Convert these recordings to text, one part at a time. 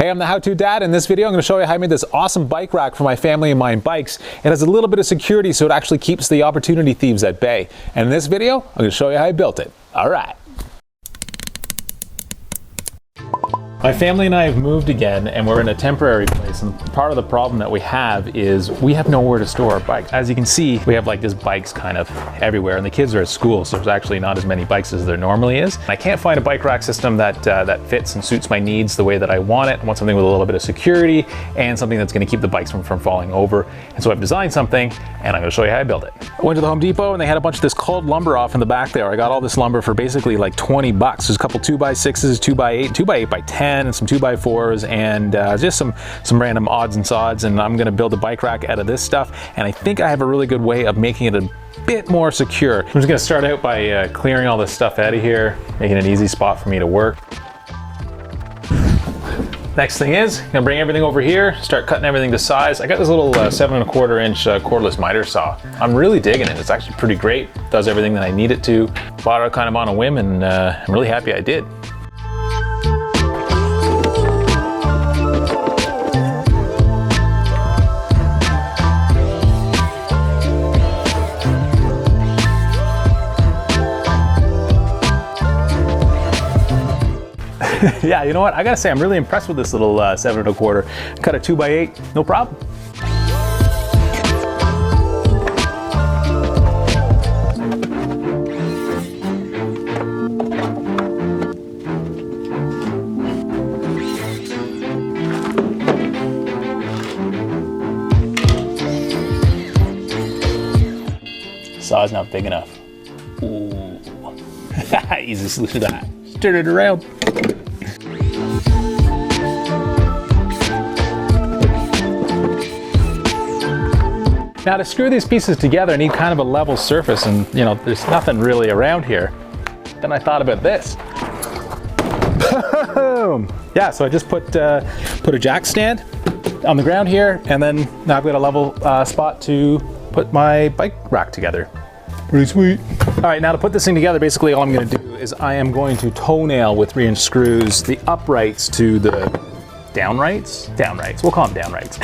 Hey, I'm the How-To Dad. In this video, I'm going to show you how I made this awesome bike rack for my family and mine bikes. It has a little bit of security, so it actually keeps the opportunity thieves at bay. And in this video, I'm going to show you how I built it. All right. My family and I have moved again, and we're in a temporary place, and part of the problem that we have is we have nowhere to store our bikes. As you can see, we have like just bikes kind of everywhere, and the kids are at school, so there's actually not as many bikes as there normally is. I can't find a bike rack system that fits and suits my needs the way that I want it. I want something with a little bit of security and something that's going to keep the bikes from falling over. And so I've designed something, and I'm going to show you how I built it. I went to the Home Depot, and they had a bunch of this culled lumber off in the back there. I got all this lumber for basically like 20 bucks. There's a couple 2x6s, 2x8, 2x8x10, and some 2x4s, and just some random odds and sods, and I'm gonna build a bike rack out of this stuff, and I think I have a really good way of making it a bit more secure. I'm just gonna start out by clearing all this stuff out of here, making an easy spot for me to work. Next thing is, I'm gonna bring everything over here, start cutting everything to size. I got this little 7 1/4 inch cordless miter saw. I'm really digging it. It's actually pretty great. Does everything that I need it to. Bought it kind of on a whim, and I'm really happy I did. Yeah, you know what? I gotta say, I'm really impressed with this little 7 1/4. Cut a 2x8, no problem. Saw's not big enough. Ooh. Easy solution to that. Turn it around. Now to screw these pieces together, I need kind of a level surface, and you know, there's nothing really around here. Then I thought about this. Boom! Yeah, so I just put a jack stand on the ground here, and then now I've got a level spot to put my bike rack together. Pretty sweet. All right, now to put this thing together, basically all I'm gonna do is I am going to toenail with 3-inch screws the uprights to the downrights? Downrights, we'll call them downrights.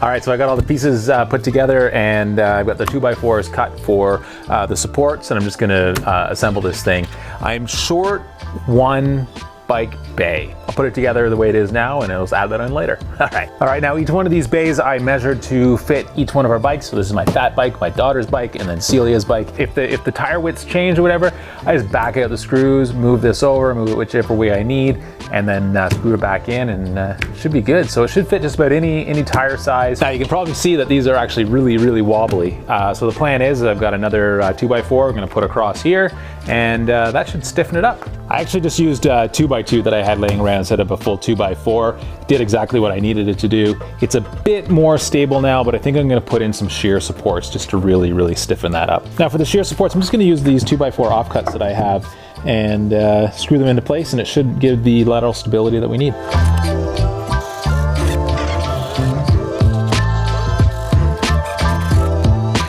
All right, so I got all the pieces put together, and I've got the 2x4s cut for the supports, and I'm just gonna assemble this thing. I'm short one bike bay. I'll put it together the way it is now, and I'll add that in later. All right, now each one of these bays I measured to fit each one of our bikes. So this is my fat bike, my daughter's bike, and then Celia's bike. If the tire widths change or whatever, I just back out the screws, move this over, move it whichever way I need, and then screw it back in, and it should be good. So it should fit just about any tire size. Now you can probably see that these are actually really wobbly. So the plan is I've got another 2x4 I'm gonna put across here, and that should stiffen it up. I actually just used 2x2 that I had laying around instead of a full 2x4. Did exactly what I needed it to do. It's a bit more stable now, but I think I'm gonna put in some shear supports just to really stiffen that up. Now for the shear supports, I'm just gonna use these 2x4 offcuts that I have and screw them into place, and it should give the lateral stability that we need.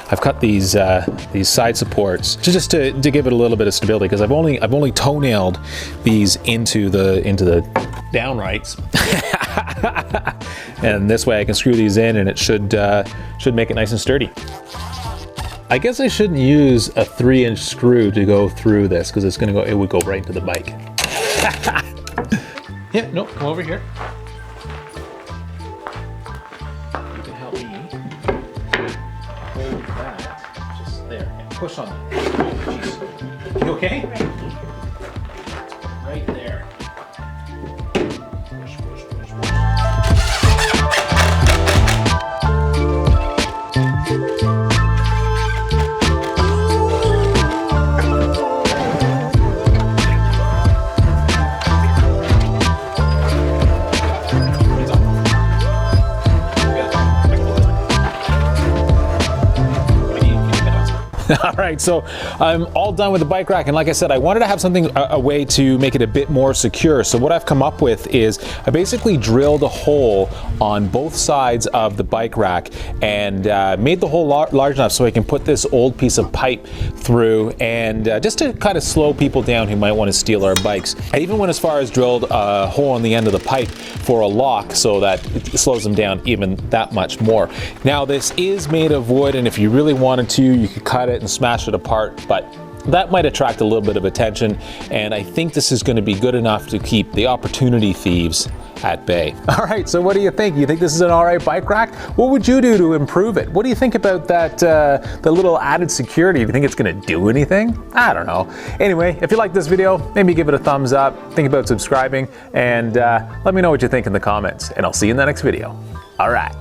I've cut these side supports just to give it a little bit of stability, because I've only toenailed these into the downrights, and this way I can screw these in, and it should make it nice and sturdy. I guess I shouldn't use a 3-inch screw to go through this, because it would go right into the bike. Yeah, no, come over here. You can help me. Just there. Push on that. Jeez. You okay? Right there. Push. All right, so I'm all done with the bike rack, and like I said, I wanted to have something, a way to make it a bit more secure. So what I've come up with is I basically drilled a hole on both sides of the bike rack and made the hole large enough so I can put this old piece of pipe through, and just to kind of slow people down who might want to steal our bikes. I even went as far as drilled a hole on the end of the pipe for a lock so that it slows them down even that much more. Now this is made of wood, and if you really wanted to, you could cut it and smash it apart, but that might attract a little bit of attention, and I think this is going to be good enough to keep the opportunity thieves at bay. All right, so what do you think? You think this is an all right bike rack? What would you do to improve it? What do you think about that, the little added security? Do you think it's going to do anything? I don't know. Anyway, if you like this video, maybe give it a thumbs up, think about subscribing, and let me know what you think in the comments, and I'll see you in the next video. All right.